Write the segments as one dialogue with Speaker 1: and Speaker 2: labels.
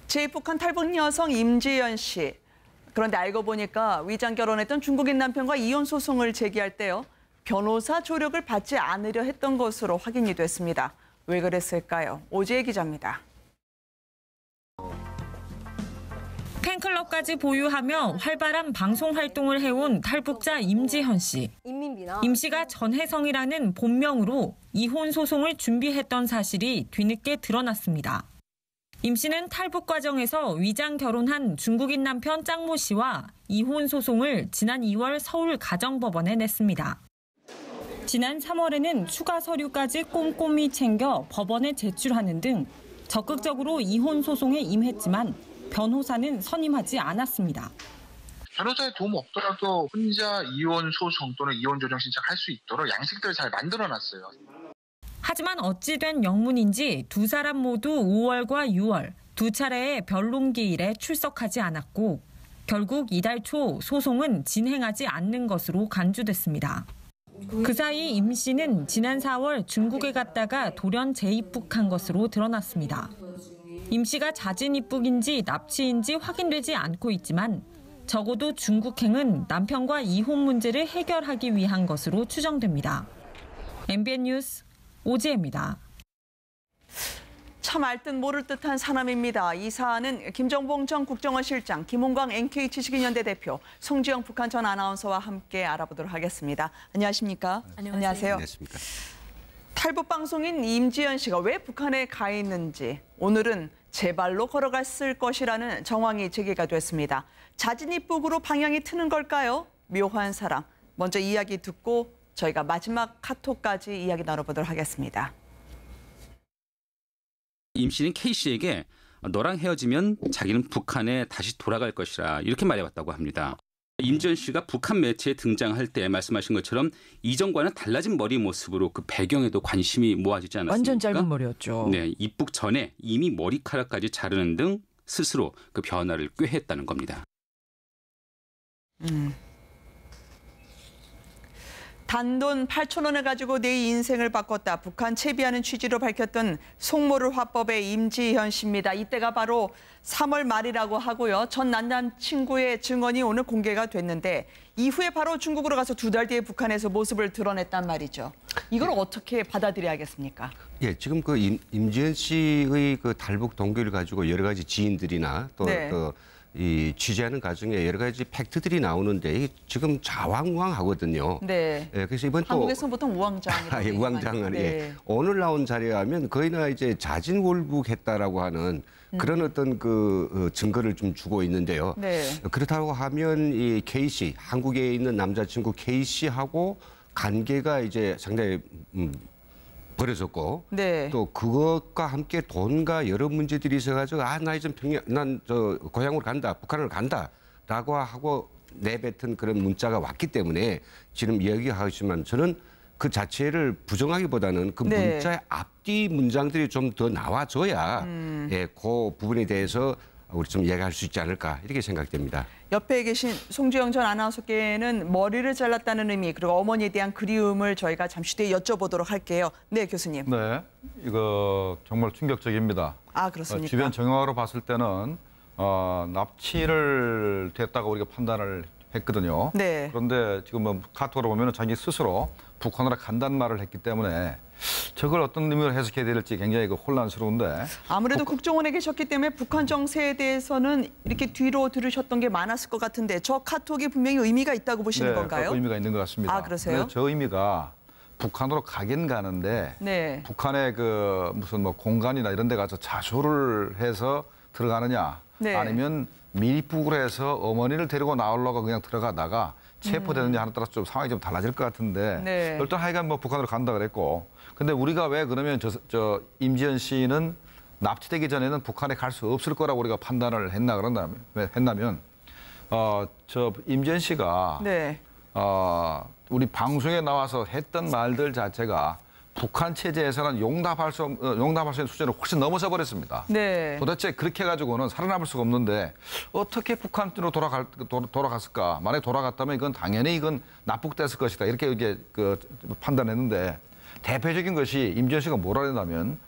Speaker 1: 제 북한 탈북 여성 임지연 씨. 그런데 알고 보니까 위장 결혼했던 중국인 남편과 이혼 소송을 제기할 때요. 변호사 조력을 받지 않으려 했던 것으로 확인이 됐습니다. 왜 그랬을까요? 오지혜 기자입니다.
Speaker 2: 팬클럽까지 보유하며 활발한 방송 활동을 해온 탈북자 임지현 씨. 임 씨가 전혜성이라는 본명으로 이혼 소송을 준비했던 사실이 뒤늦게 드러났습니다. 임 씨는 탈북 과정에서 위장 결혼한 중국인 남편 짱모 씨와 이혼 소송을 지난 2월 서울 가정법원에 냈습니다. 지난 3월에는 추가 서류까지 꼼꼼히 챙겨 법원에 제출하는 등 적극적으로 이혼 소송에 임했지만 변호사는 선임하지 않았습니다.
Speaker 3: 변호사의 도움 없더라도 혼자 이혼 소송 또는 이혼 조정 신청할 수 있도록 양식들을 잘 만들어놨어요.
Speaker 2: 하지만 어찌된 영문인지 두 사람 모두 5월과 6월 두 차례의 변론기일에 출석하지 않았고 결국 이달 초 소송은 진행하지 않는 것으로 간주됐습니다. 그 사이 임 씨는 지난 4월 중국에 갔다가 돌연 재입국한 것으로 드러났습니다. 임 씨가 자진 입국인지 납치인지 확인되지 않고 있지만 적어도 중국행은 남편과 이혼 문제를 해결하기 위한 것으로 추정됩니다. MBN 뉴스 오지혜입니다.
Speaker 1: 참 알 듯 모를 듯한 사람입니다. 이 사안은 김정봉 전 국정원 실장, 김홍광 NK지식인연대 대표, 송지영 북한 전 아나운서와 함께 알아보도록 하겠습니다. 안녕하십니까? 안녕하세요.
Speaker 4: 안녕하십니까?
Speaker 1: 탈북 방송인 임지연 씨가 왜 북한에 가 있는지 오늘은 제 발로 걸어갔을 것이라는 정황이 제기가 됐습니다. 자진 입국으로 방향이 트는 걸까요? 묘한 사람. 먼저 이야기 듣고 저희가 마지막 카톡까지 이야기 나눠보도록 하겠습니다.
Speaker 4: 임 씨는 K 씨에게 너랑 헤어지면 자기는 북한에 다시 돌아갈 것이라 이렇게 말해왔다고 합니다. 임지연 씨가 북한 매체에 등장할 때 말씀하신 것처럼 이전과는 달라진 머리 모습으로 그 배경에도 관심이 모아지지 않았습니까?
Speaker 5: 완전 짧은 머리였죠.
Speaker 4: 네, 입국 전에 이미 머리카락까지 자르는 등 스스로 그 변화를 꾀했다는 겁니다.
Speaker 1: 단돈 8,000원을 가지고 내 인생을 바꿨다. 북한 채비하는 취지로 밝혔던 속모를 화법의 임지현 씨입니다. 이때가 바로 3월 말이라고 하고요. 전 남자친구의 증언이 오늘 공개가 됐는데 이후에 바로 중국으로 가서 2달 뒤에 북한에서 모습을 드러냈단 말이죠. 이걸 어떻게 받아들여야겠습니까?
Speaker 6: 예, 지금 그 임지현 씨의 그 탈북 동기를 가지고 여러 가지 지인들이나 또
Speaker 1: 네.
Speaker 6: 이 취재하는 과정에 여러 가지 팩트들이 나오는데 지금 좌왕우왕하거든요.
Speaker 1: 네.
Speaker 6: 예, 그래서 이번 또
Speaker 1: 한국에서는 보통 우왕좌왕이라고
Speaker 6: 예, 우왕좌왕.
Speaker 1: 네.
Speaker 6: 예. 오늘 나온 자료에 하면 거의나 이제 자진월북했다라고 하는 그런 어떤 그 증거를 좀 주고 있는데요.
Speaker 1: 네.
Speaker 6: 그렇다고 하면 이 K 씨, 한국에 있는 남자친구 K 씨하고 관계가 이제 상당히 벌어졌고
Speaker 1: 네.
Speaker 6: 또 그것과 함께 돈과 여러 문제들이 있어가지고 나 이제 난 저 고향으로 간다, 북한으로 간다라고 하고 내뱉은 그런 문자가 왔기 때문에 지금 이야기하지만 저는 그 자체를 부정하기보다는 그
Speaker 1: 네.
Speaker 6: 문자의 앞뒤 문장들이 좀 더 나와줘야 예, 그 부분에 대해서 우리 좀 이야기할 수 있지 않을까 이렇게 생각됩니다.
Speaker 1: 옆에 계신 송지영 전 아나운서께는 머리를 잘랐다는 의미 그리고 어머니에 대한 그리움을 저희가 잠시 뒤에 여쭤보도록 할게요. 네, 교수님.
Speaker 7: 네, 이거 정말 충격적입니다.
Speaker 1: 아, 그렇습니까?
Speaker 7: 주변 정황으로 봤을 때는 납치를 됐다고 우리가 판단을 했거든요.
Speaker 1: 네.
Speaker 7: 그런데 지금 뭐 카톡으로 보면 자기 스스로 북한으로 간다는 말을 했기 때문에 저걸 어떤 의미로 해석해야 될지 굉장히 혼란스러운데.
Speaker 1: 아무래도 국정원에 계셨기 때문에 북한 정세에 대해서는 이렇게 뒤로 들으셨던 게 많았을 것 같은데 저 카톡이 분명히 의미가 있다고 보시는 건가요?
Speaker 7: 의미가 있는 것 같습니다.
Speaker 1: 아, 그러세요?
Speaker 7: 저 의미가 북한으로 가긴 가는데
Speaker 1: 네.
Speaker 7: 북한의 그 무슨 뭐 공간이나 이런 데 가서 자수를 해서 들어가느냐
Speaker 1: 네.
Speaker 7: 아니면 미입국을 해서 어머니를 데리고 나오려고 그냥 들어가다가 체포되느냐 하는 따라서 좀 상황이 좀 달라질 것 같은데
Speaker 1: 네.
Speaker 7: 일단 하여간 뭐 북한으로 간다 그랬고 근데 우리가 왜 그러면 저 임지연 씨는 납치되기 전에는 북한에 갈 수 없을 거라고 우리가 판단을 했나면 저 임지연 씨가
Speaker 1: 네.
Speaker 7: 우리 방송에 나와서 했던 말들 자체가 북한 체제에서는 용납할 수 있는 수준을 훨씬 넘어서 버렸습니다.
Speaker 1: 네.
Speaker 7: 도대체 그렇게 해가지고는 살아남을 수가 없는데 어떻게 북한으로 돌아갔을까? 만약에 돌아갔다면 이건 당연히 이건 납북됐을 것이다. 이렇게 판단했는데 대표적인 것이 임지연 씨가 뭐라 했냐면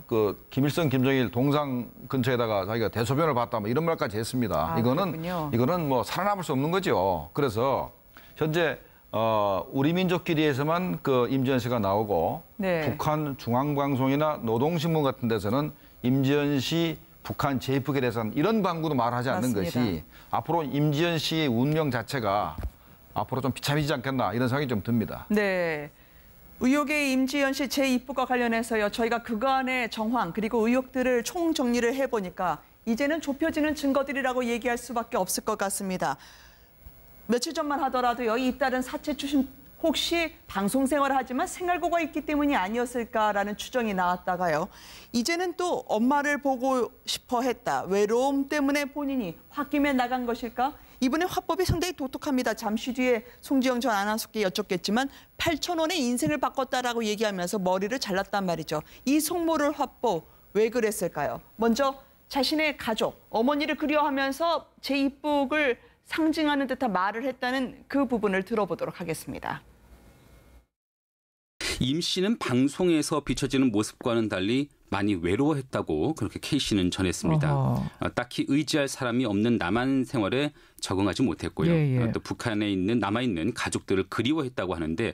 Speaker 7: 그 김일성, 김정일 동상 근처에다가 자기가 대소변을 봤다 뭐 이런 말까지 했습니다. 이거는 뭐 살아남을 수 없는 거죠. 그래서 현재 우리 민족끼리에서만 그 임지연 씨가 나오고
Speaker 1: 네.
Speaker 7: 북한 중앙방송이나 노동신문 같은 데서는 임지연 씨 북한 제입국에 대해서는 이런 방구도 말하지 않는
Speaker 1: 맞습니다.
Speaker 7: 것이 앞으로 임지연 씨의 운명 자체가 앞으로 좀 비참해지지 않겠나 이런 생각이 좀 듭니다.
Speaker 1: 네. 의혹의 임지연 씨 재입국과 관련해서요. 저희가 그간의 정황 그리고 의혹들을 총정리를 해보니까 이제는 좁혀지는 증거들이라고 얘기할 수밖에 없을 것 같습니다. 며칠 전만 하더라도요. 잇따른 사체 추심 혹시 방송 생활을 하지만 생활고가 있기 때문이 아니었을까라는 추정이 나왔다가요. 이제는 또 엄마를 보고 싶어 했다. 외로움 때문에 본인이 홧김에 나간 것일까? 이번에 화법이 상당히 독특합니다. 잠시 뒤에 송지영 전 아나운서께 여쭙겠지만 8,000원의 인생을 바꿨다라고 얘기하면서 머리를 잘랐단 말이죠. 이 속모를 화법 왜 그랬을까요? 먼저 자신의 가족, 어머니를 그리워하면서 재입국을 상징하는 듯한 말을 했다는 그 부분을 들어보도록 하겠습니다.
Speaker 4: 임 씨는 방송에서 비춰지는 모습과는 달리 많이 외로워했다고 그렇게 K 씨는 전했습니다. 딱히 의지할 사람이 없는 남한 생활에 적응하지 못했고요.
Speaker 5: 예.
Speaker 4: 또 북한에 남아있는 가족들을 그리워했다고 하는데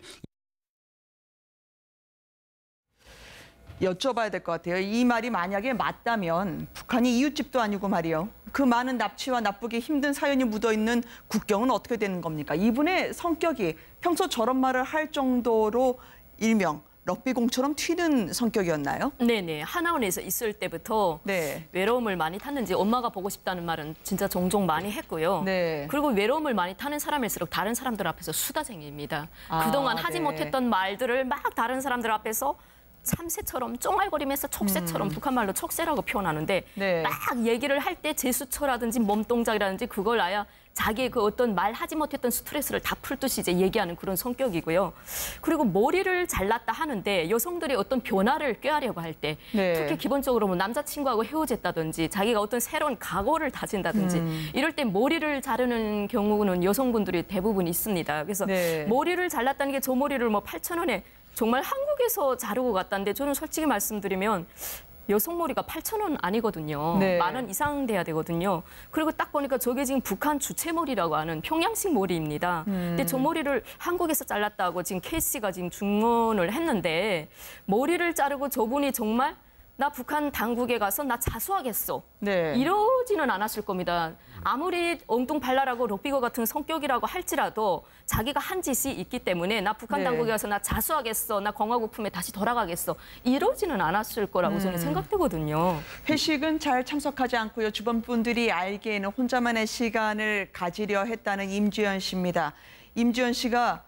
Speaker 1: 여쭤봐야 될 것 같아요. 이 말이 만약에 맞다면 북한이 이웃집도 아니고 말이요. 그 많은 납치와 나쁘게 힘든 사연이 묻어있는 국경은 어떻게 되는 겁니까? 이분의 성격이 평소 저런 말을 할 정도로 일명 럭비공처럼 튀는 성격이었나요?
Speaker 8: 네네. 하나원에서 있을 때부터
Speaker 1: 네.
Speaker 8: 외로움을 많이 탔는지 엄마가 보고 싶다는 말은 진짜 종종 많이 했고요.
Speaker 1: 네.
Speaker 8: 그리고 외로움을 많이 타는 사람일수록 다른 사람들 앞에서 수다쟁이입니다.
Speaker 1: 아,
Speaker 8: 그동안 하지
Speaker 1: 네.
Speaker 8: 못했던 말들을 막 다른 사람들 앞에서 참새처럼 쫑알거리면서 촉새처럼 북한말로 촉새라고 표현하는데
Speaker 1: 네.
Speaker 8: 막 얘기를 할 때 제스처라든지 몸동작이라든지 그걸 아야 자기의 그 어떤 말하지 못했던 스트레스를 다 풀듯이 이제 얘기하는 그런 성격이고요. 그리고 머리를 잘랐다 하는데 여성들의 어떤 변화를 꾀하려고 할 때
Speaker 1: 네.
Speaker 8: 특히 기본적으로 뭐 남자친구하고 헤어졌다든지 자기가 어떤 새로운 각오를 다진다든지 이럴 때 머리를 자르는 경우는 여성분들이 대부분 있습니다. 그래서
Speaker 1: 네.
Speaker 8: 머리를 잘랐다는 게 저 머리를 뭐 8,000원에 정말 한국에서 자르고 갔다는데 저는 솔직히 말씀드리면 여성 머리가 8,000원 아니거든요.
Speaker 1: 네.
Speaker 8: 10,000원 이상 돼야 되거든요. 그리고 딱 보니까 저게 지금 북한 주체 머리라고 하는 평양식 머리입니다. 근데 저 머리를 한국에서 잘랐다고 지금 K씨가 지금 증언을 했는데 머리를 자르고 저분이 정말 나 북한 당국에 가서 나 자수하겠어.
Speaker 1: 네.
Speaker 8: 이러지는 않았을 겁니다. 아무리 엉뚱발랄하고 럭비거 같은 성격이라고 할지라도 자기가 한 짓이 있기 때문에 나 북한
Speaker 1: 네.
Speaker 8: 당국에 가서 나 자수하겠어. 나 공화국 품에 다시 돌아가겠어. 이러지는 않았을 거라고 저는 생각되거든요.
Speaker 1: 회식은 잘 참석하지 않고요. 주변 분들이 알기에는 혼자만의 시간을 가지려 했다는 임지연 씨입니다. 임지연 씨가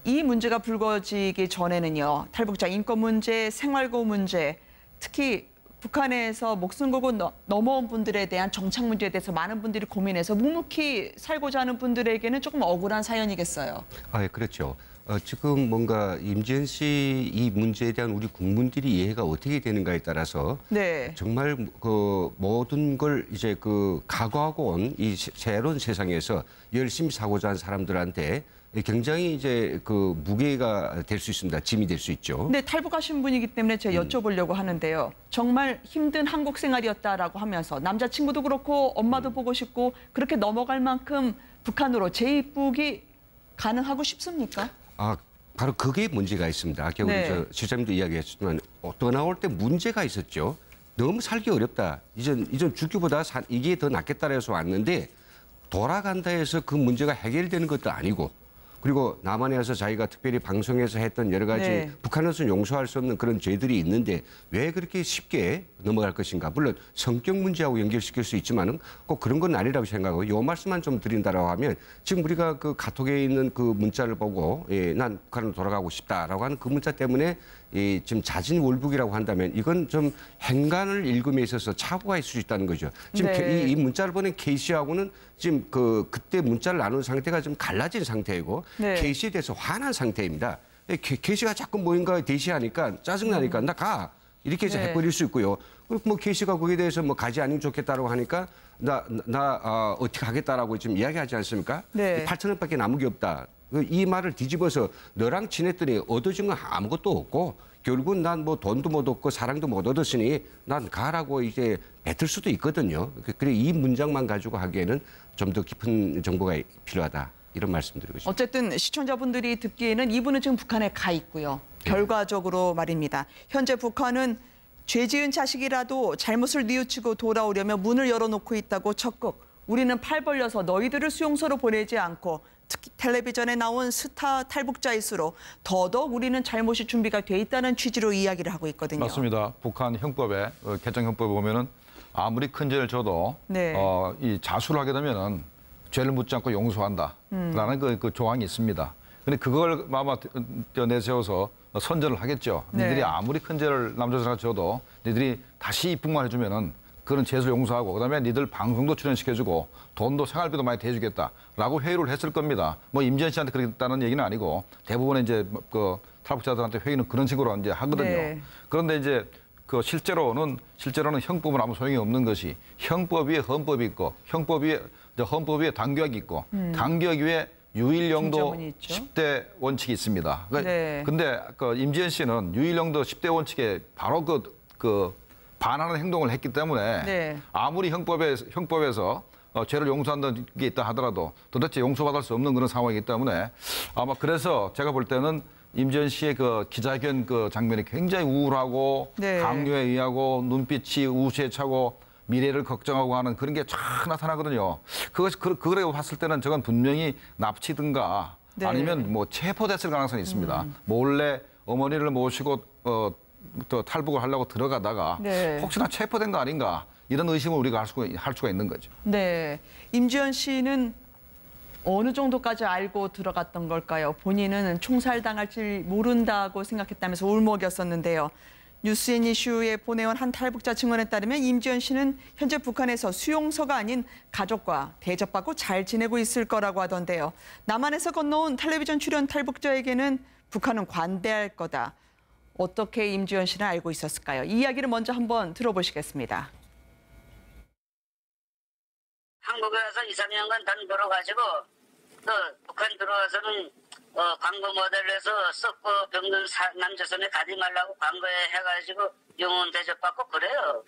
Speaker 1: 이 문제가 불거지기 전에는요. 탈북자 인권 문제, 생활고 문제, 특히 북한에서 목숨 걸고 넘어온 분들에 대한 정착 문제에 대해서 많은 분들이 고민해서 묵묵히 살고자 하는 분들에게는 조금 억울한 사연이겠어요.
Speaker 6: 예, 그렇죠. 지금 뭔가 임지연 씨 이 문제에 대한 우리 국민들이 이해가 어떻게 되는가에 따라서
Speaker 1: 네.
Speaker 6: 정말 그 모든 걸 이제 그 각오하고 온 이 새로운 세상에서 열심히 살고자 한 사람들한테 굉장히 이제 그 무게가 될 수 있습니다. 짐이 될 수 있죠.
Speaker 1: 근데 탈북하신 분이기 때문에 제가 여쭤보려고 하는데요. 정말 힘든 한국 생활이었다라고 하면서 남자친구도 그렇고 엄마도 보고 싶고 그렇게 넘어갈 만큼 북한으로 재입국이 가능하고 싶습니까?
Speaker 6: 바로 그게 문제가 있습니다. 아까
Speaker 1: 네.
Speaker 6: 우리 저 지사님도 이야기했지만 떠나올 때 문제가 있었죠. 너무 살기 어렵다. 이전 죽기보다 이게 더 낫겠다 해서 왔는데 돌아간다 해서 그 문제가 해결되는 것도 아니고 그리고 남한에 와서 자기가 특별히 방송에서 했던 여러 가지
Speaker 1: 네.
Speaker 6: 북한에서는 용서할 수 없는 그런 죄들이 있는데 왜 그렇게 쉽게 넘어갈 것인가. 물론 성격 문제하고 연결시킬 수 있지만은 꼭 그런 건 아니라고 생각하고 요 말씀만 좀 드린다라고 하면 지금 우리가 그 카톡에 있는 그 문자를 보고 난 북한으로 돌아가고 싶다라고 하는 그 문자 때문에 지금 자진월북이라고 한다면 이건 좀 행간을 읽음에 있어서 착오가 있을 수 있다는 거죠. 지금
Speaker 1: 네.
Speaker 6: 이 문자를 보낸 K씨하고는 지금 그때 문자를 나눈 상태가 좀 갈라진 상태이고
Speaker 1: 네.
Speaker 6: K씨에 대해서 화난 상태입니다. K씨가 자꾸 뭔가 대시하니까 짜증나니까 나 가. 이렇게 해서
Speaker 1: 네.
Speaker 6: 해버릴 수 있고요. 그리고 뭐 K씨가 거기에 대해서 뭐 가지 않으면 좋겠다라고 하니까 나 어떻게 하겠다라고 지금 이야기하지 않습니까?
Speaker 1: 네.
Speaker 6: 8,000원밖에 남은 게 없다. 이 말을 뒤집어서 너랑 지냈더니 얻어진 건 아무것도 없고 결국은 난 뭐 돈도 못 얻고 사랑도 못 얻었으니 난 가라고 이제 뱉을 수도 있거든요. 그래 이 문장만 가지고 하기에는 좀 더 깊은 정보가 필요하다. 이런 말씀드리고 싶습니다.
Speaker 1: 어쨌든 시청자분들이 듣기에는 이분은 지금 북한에 가 있고요. 결과적으로 말입니다. 현재 북한은 죄 지은 자식이라도 잘못을 뉘우치고 돌아오려면 문을 열어놓고 있다고 적극. 우리는 팔 벌려서 너희들을 수용소로 보내지 않고 특히 텔레비전에 나온 스타 탈북자일수록 더더욱 우리는 잘못이 준비가 돼 있다는 취지로 이야기를 하고 있거든요.
Speaker 7: 맞습니다. 북한 형법에 개정 형법에 보면은 아무리 큰 죄를 져도
Speaker 1: 네.
Speaker 7: 이 자수를 하게 되면은 죄를 묻지 않고 용서한다라는 그 조항이 있습니다. 근데 그걸 아마 내세워서 선전을 하겠죠.
Speaker 1: 네.
Speaker 7: 니들이 아무리 큰 죄를 남조선을 져도 니들이 다시 입국만 해주면은 그런 죄를 용서하고 그다음에 니들 방송도 출연시켜주고 돈도 생활비도 많이 대주겠다라고 회유를 했을 겁니다. 뭐 임지연 씨한테 그랬다는 얘기는 아니고 대부분의 이제 그 탈북자들한테 회유는 그런 식으로 이제 하거든요.
Speaker 1: 네.
Speaker 7: 그런데 이제 그 실제로는 형법은 아무 소용이 없는 것이 형법 위에 헌법이 있고 헌법 위에 당교역이 있고 당교역 위에 유일영도
Speaker 1: 중자문이 있죠.
Speaker 7: 10대 원칙이 있습니다.
Speaker 1: 네.
Speaker 7: 근데 그 임지연 씨는 유일영도 10대 원칙에 바로 그 반하는 행동을 했기 때문에
Speaker 1: 네.
Speaker 7: 아무리 형법에서 죄를 용서한다는 게 있다 하더라도 도대체 용서받을 수 없는 그런 상황이기 때문에 아마 그래서 제가 볼 때는 임지연 씨의 그 기자회견 그 장면이 굉장히 우울하고
Speaker 1: 네.
Speaker 7: 강요에 의하고 눈빛이 우시에 차고 미래를 걱정하고 하는 그런 게 쫙 나타나거든요. 그걸 봤을 때는 저건 분명히 납치든가
Speaker 1: 네.
Speaker 7: 아니면 뭐 체포됐을 가능성이 있습니다. 몰래 어머니를 모시고 또 탈북을 하려고 들어가다가
Speaker 1: 네.
Speaker 7: 혹시나 체포된 거 아닌가 이런 의심을 우리가 할 수가 있는 거죠.
Speaker 1: 네, 임지연 씨는 어느 정도까지 알고 들어갔던 걸까요? 본인은 총살당할지 모른다고 생각했다면서 울먹였었는데요. 뉴스앤 이슈에 보내온 한 탈북자 증언에 따르면 임지연 씨는 현재 북한에서 수용소가 아닌 가족과 대접받고 잘 지내고 있을 거라고 하던데요. 남한에서 건너온 텔레비전 출연 탈북자에게는 북한은 관대할 거다. 어떻게 임지연 씨는 알고 있었을까요? 이 이야기를 먼저 한번 들어보시겠습니다.
Speaker 5: 한국에 와서 2, 3년간 단돌아가지고 또 북한 들어와서는 광고 모델에서 썩고 병든 남조선에 가지 말라고 광고에 해가지고 영혼 대접받고 그래요.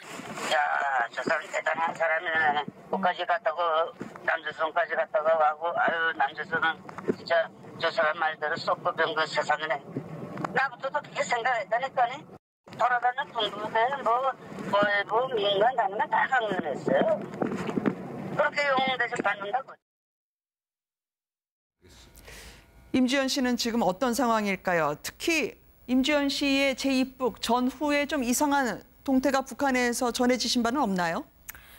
Speaker 5: 야, 저 사람 대단한 사람이네. 거기까지 갔다고 남조선까지 갔다가 가고 아유 남조선은 진짜 저 사람 말대로 썩고 병든 세상이네. 나부터도 그렇게 생각했다니까니. 돌아다니는 동부대 뭐 민간 다니면 다 강연했어요. 그렇게 영웅 대접 받는다고.
Speaker 1: 임지연 씨는 지금 어떤 상황일까요? 특히 임지연 씨의 재입국 전후에 좀 이상한 동태가 북한에서 전해지신 바는 없나요?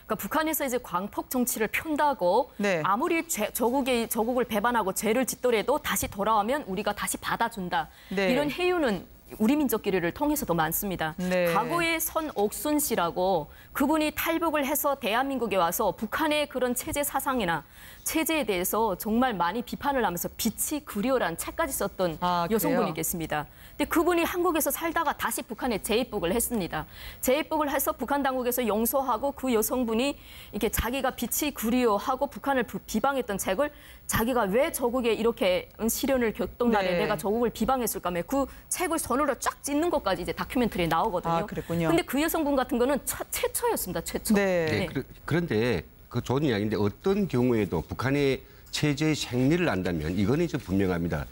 Speaker 8: 그러니까 북한에서 이제 광폭 정치를 편다고
Speaker 1: 네.
Speaker 8: 아무리 저국을 배반하고 죄를 짓더라도 다시 돌아오면 우리가 다시 받아준다.
Speaker 1: 네.
Speaker 8: 이런 해유는 우리 민족끼리를 통해서도 많습니다.
Speaker 1: 네.
Speaker 8: 과거에 선옥순 씨라고 그분이 탈북을 해서 대한민국에 와서 북한의 그런 체제 사상이나 체제에 대해서 정말 많이 비판을 하면서 빛이 그리워라는 책까지 썼던 여성분이 계십니다. 근데 그분이 한국에서 살다가 다시 북한에 재입국을 했습니다. 재입국을 해서 북한 당국에서 용서하고 그 여성분이 이렇게 자기가 빛이 그리워하고 북한을 비방했던 책을 자기가 왜 저국에 이렇게 시련을 겪던 날에
Speaker 1: 네.
Speaker 8: 내가 저국을 비방했을까 하면 그 책을 손으로 쫙 찢는 것까지 이제 다큐멘터리에 나오거든요.
Speaker 1: 아, 그랬군요.
Speaker 8: 근데 그 여성분 같은 거는 최초였습니다. 최초.
Speaker 1: 네.
Speaker 6: 네. 그런데 그 좋은 이야기인데 어떤 경우에도 북한의 체제의 생리를 안다면 이거는 이제 분명합니다.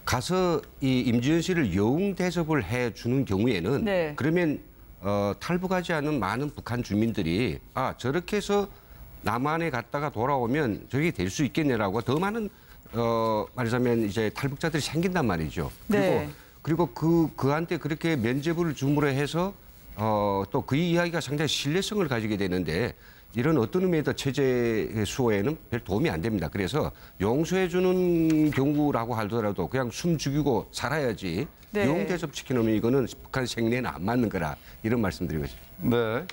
Speaker 6: 가서 이 임지연 씨를 영웅 대접을 해주는 경우에는
Speaker 1: 네.
Speaker 6: 그러면 탈북하지 않은 많은 북한 주민들이 저렇게 해서 남한에 갔다가 돌아오면 저게 될 수 있겠네라고 더 많은 말하자면 이제 탈북자들이 생긴단 말이죠.
Speaker 1: 네.
Speaker 6: 그리고 그한테 그렇게 면죄부를 줌으로 해서 또 그 이야기가 상당히 신뢰성을 가지게 되는데 이런 어떤 의미에서 체제 수호에는 별 도움이 안 됩니다. 그래서 용서해주는 경우라고 하더라도 그냥 숨 죽이고 살아야지
Speaker 1: 네.
Speaker 6: 영웅 대접시켜놓으면 이거는 북한 생리에는 안 맞는 거라 이런 말씀드리고 싶습니다.
Speaker 7: 네,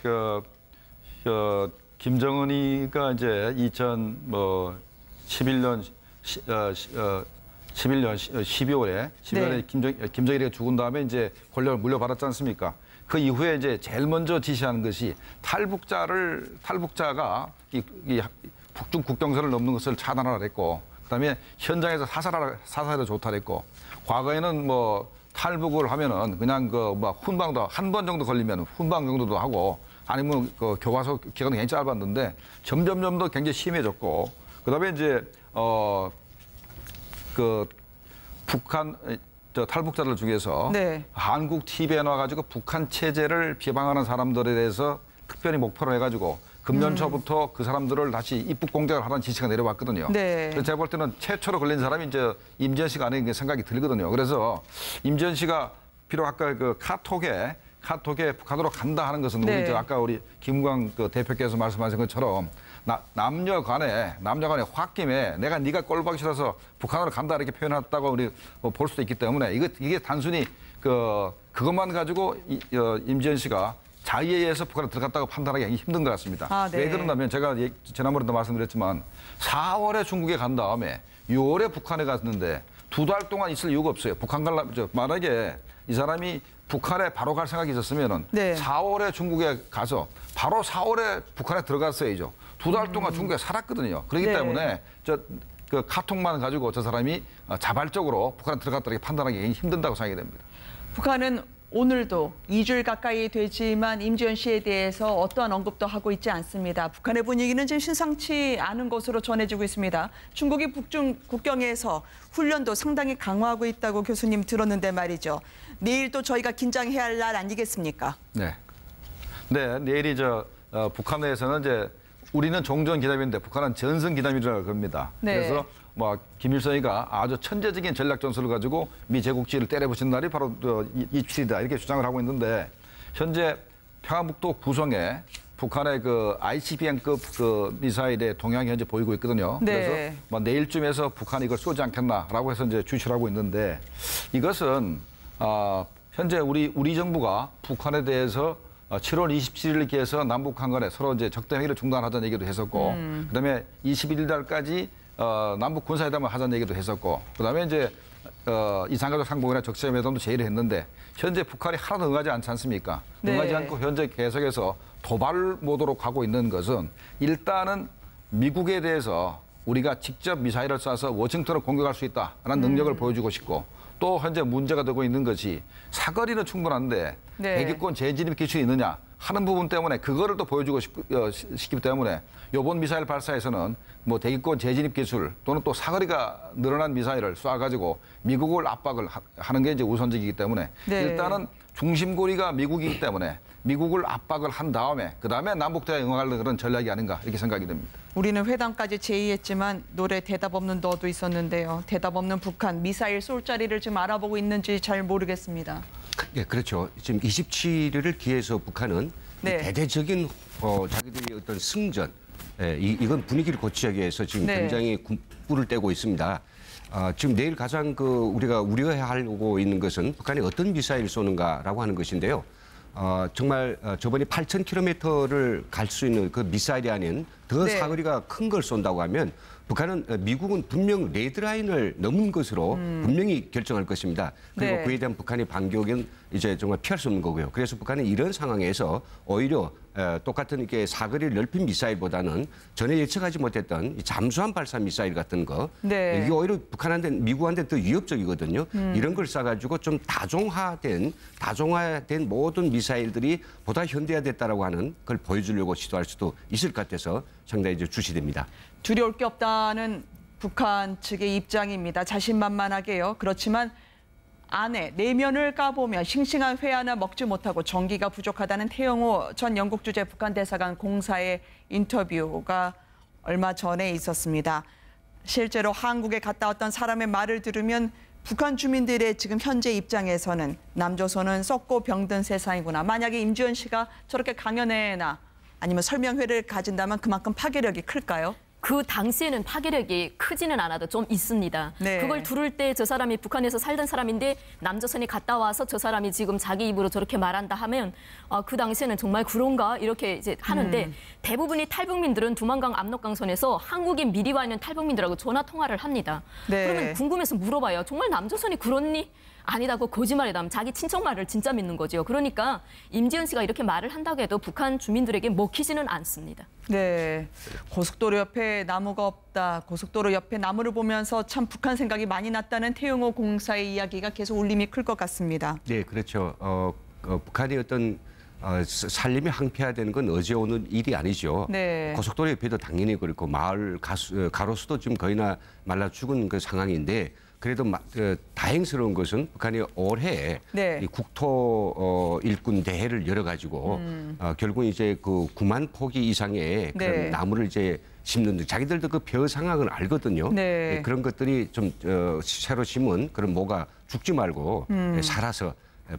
Speaker 7: 김정은이가 이제 2011년 12월에
Speaker 1: 네.
Speaker 7: 김정일이가 죽은 다음에 이제 권력을 물려받았지 않습니까? 그 이후에 이제 제일 먼저 지시한 것이 탈북자가 이 북중 국경선을 넘는 것을 차단하라 했고, 그다음에 현장에서 사살해도 좋다 했고, 과거에는 뭐 탈북을 하면은 그냥 그 뭐 훈방도 한 번 정도 걸리면 훈방 정도도 하고 아니면 그 교과서 기간이 굉장히 짧았는데 점점 더 굉장히 심해졌고 그다음에 이제 그 북한 저 탈북자들 중에서
Speaker 1: 네.
Speaker 7: 한국 TV에 나와가지고 북한 체제를 비방하는 사람들에 대해서 특별히 목표로 해가지고 금년 초부터 그 사람들을 다시 입국 공작을 하라는 지시가 내려왔거든요.
Speaker 1: 네.
Speaker 7: 그래서 제가 볼 때는 최초로 걸린 사람이 이제 임지연 씨가 아닌가 생각이 들거든요. 그래서 임지연 씨가 비록 아까 그 카톡에 북한으로 간다 하는 것은
Speaker 1: 네.
Speaker 7: 우리 저 아까 우리 김광 그 대표께서 말씀하신 것처럼 남녀 간에 홧김에 내가 네가 꼴보기 싫어서 북한으로 간다 이렇게 표현했다고 우리 볼 수도 있기 때문에 이게 단순히 그것만 가지고 임지연 씨가 자의에 의해서 북한에 들어갔다고 판단하기 힘든 것 같습니다.
Speaker 1: 아, 네.
Speaker 7: 왜 그러냐면 제가 지난번에도 말씀드렸지만 4월에 중국에 간 다음에 6월에 북한에 갔는데 2달 동안 있을 이유가 없어요. 만약에 이 사람이 북한에 바로 갈 생각이 있었으면은
Speaker 1: 네.
Speaker 7: 4월에 중국에 가서 바로 4월에 북한에 들어갔어야죠. 2달 동안 중국에 살았거든요. 그렇기
Speaker 1: 네.
Speaker 7: 때문에 그 카톡만 가지고 저 사람이 자발적으로 북한에 들어갔다 이렇게 판단하기 굉장히 힘든다고 생각이 됩니다.
Speaker 1: 북한은 오늘도 2주일 가까이 되지만 임지연 씨에 대해서 어떠한 언급도 하고 있지 않습니다. 북한의 분위기는 지금 심상치 않은 것으로 전해지고 있습니다. 중국이 북중 국경에서 훈련도 상당히 강화하고 있다고 교수님 들었는데 말이죠. 내일 또 저희가 긴장해야 할 날 아니겠습니까?
Speaker 7: 네. 내일이 북한 내에서는 이제 우리는 종전 기념일인데 북한은 전승 기념일이라고 합니다.
Speaker 1: 네.
Speaker 7: 그래서 김일성이가 아주 천재적인 전략 전술을 가지고 미 제국주의를 때려부신 날이 바로 27일이다 이렇게 주장을 하고 있는데 현재 평안북도 구성에 북한의 그 ICBM급 그 미사일의 동향이 현재 보이고 있거든요.
Speaker 1: 네.
Speaker 7: 그래서 내일쯤에서 북한이 이걸 쏘지 않겠나라고 해서 이제 주시를 하고 있는데 이것은 현재 우리 정부가 북한에 대해서 7월 27일께 해서 남북한 간에 서로 이제 적대 회의를 중단하자는 얘기도 했었고, 그다음에 21일 날까지 남북 군사회담을 하자는 얘기도 했었고, 그다음에 이제 이산가족 상봉이나 적시회담도 제의를 했는데 현재 북한이 하나도 응하지 않지 않습니까?
Speaker 1: 네.
Speaker 7: 응하지 않고 현재 계속해서 도발 모드로 가고 있는 것은 일단은 미국에 대해서 우리가 직접 미사일을 쏴서 워싱턴을 공격할 수 있다라는 능력을 보여주고 싶고 또 현재 문제가 되고 있는 것이 사거리는 충분한데
Speaker 1: 네.
Speaker 7: 대기권 재진입 기술이 있느냐 하는 부분 때문에 그거를 또 보여주고 싶기 때문에 이번 미사일 발사에서는 대기권 재진입 기술 또는 또 사거리가 늘어난 미사일을 쏴가지고 미국을 압박을 하는 게 이제 우선적이기 때문에
Speaker 1: 네.
Speaker 7: 일단은 중심고리가 미국이기 때문에 미국을 압박을 한 다음에 그다음에 남북대화에 응하는 그런 전략이 아닌가 이렇게 생각이 됩니다.
Speaker 1: 우리는 회담까지 제의했지만 노래 대답 없는 너도 있었는데요. 대답 없는 북한 미사일 쏠 자리를 지금 알아보고 있는지 잘 모르겠습니다.
Speaker 6: 네, 그렇죠. 지금 27일을 기해서 북한은
Speaker 1: 네.
Speaker 6: 대대적인 자기들의 어떤 승전, 이건 분위기를 고치기 위해서 지금
Speaker 1: 네.
Speaker 6: 굉장히 뿔을 떼고 있습니다. 지금 내일 가장 우리가 우려하고 있는 것은 북한이 어떤 미사일을 쏘는가라고 하는 것인데요. 정말 저번에 8,000km를 갈 수 있는 그 미사일이 아닌 더
Speaker 1: 네.
Speaker 6: 사거리가 큰 걸 쏜다고 하면 미국은 분명 레드라인을 넘은 것으로 분명히 결정할 것입니다. 그리고
Speaker 1: 네.
Speaker 6: 그에 대한 북한의 반격은 이제 정말 피할 수 없는 거고요. 그래서 북한은 이런 상황에서 오히려 똑같은 이렇게 사거리를 넓힌 미사일보다는 전에 예측하지 못했던 이 잠수함 발사 미사일 같은 거
Speaker 1: 네.
Speaker 6: 이게 오히려 미국한테 더 위협적이거든요. 이런 걸 쏴가지고 좀 다종화된 모든 미사일들이 보다 현대화됐다라고 하는 걸 보여주려고 시도할 수도 있을 것 같아서 상당히 이제 주시됩니다.
Speaker 1: 두려울 게 없다는 북한 측의 입장입니다. 자신만만하게요. 그렇지만 안에 내면을 까보면 싱싱한 회 하나 먹지 못하고 전기가 부족하다는 태영호 전 영국 주재 북한 대사관 공사의 인터뷰가 얼마 전에 있었습니다. 실제로 한국에 갔다 왔던 사람의 말을 들으면 북한 주민들의 지금 현재 입장에서는 남조선은 썩고 병든 세상이구나. 만약에 임지연 씨가 저렇게 강연회나 아니면 설명회를 가진다면 그만큼 파괴력이 클까요?
Speaker 8: 그 당시에는 파괴력이 크지는 않아도 좀 있습니다.
Speaker 1: 네.
Speaker 8: 그걸 들을 때 저 사람이 북한에서 살던 사람인데 남조선에 갔다 와서 저 사람이 지금 자기 입으로 저렇게 말한다 하면 그 당시에는 정말 그런가 이렇게 이제 하는데 대부분의 탈북민들은 두만강 압록강선에서 한국에 미리 와 있는 탈북민들하고 전화 통화를 합니다.
Speaker 1: 네.
Speaker 8: 그러면 궁금해서 물어봐요. 정말 남조선이 그렇니? 아니다고 거짓말이다. 자기 친척 말을 진짜 믿는 거죠. 그러니까 임지연 씨가 이렇게 말을 한다고 해도 북한 주민들에게 먹히지는 않습니다.
Speaker 1: 네, 고속도로 옆에 나무가 없다. 고속도로 옆에 나무를 보면서 참 북한 생각이 많이 났다는 태영호 공사의 이야기가 계속 울림이 클 것 같습니다.
Speaker 6: 네, 그렇죠. 북한이 어떤 살림이 항폐화되는 건 어제 오는 일이 아니죠.
Speaker 1: 네.
Speaker 6: 고속도로 옆에도 당연히 그렇고 마을 가로수도 지금 거의나 말라 죽은 그 상황인데 그래도 다행스러운 것은 북한이 올해
Speaker 1: 네.
Speaker 6: 이 국토 일꾼 대회를 열어가지고 결국 이제 그 9만 포기 이상의 그런
Speaker 1: 네.
Speaker 6: 나무를 이제 심는 자기들도 그 벼 상황을 알거든요.
Speaker 1: 네.
Speaker 6: 그런 것들이 좀 새로 심은 그런 모가 죽지 말고 살아서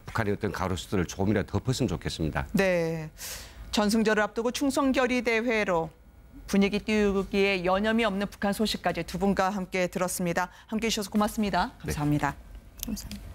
Speaker 6: 북한의 어떤 가로수들을 조금이라도 덮었으면 좋겠습니다.
Speaker 1: 네, 전승절을 앞두고 충성결의 대회로 분위기 띄우기에 여념이 없는 북한 소식까지 두 분과 함께 들었습니다. 함께해 주셔서 고맙습니다. 감사합니다.
Speaker 8: 감사합니다.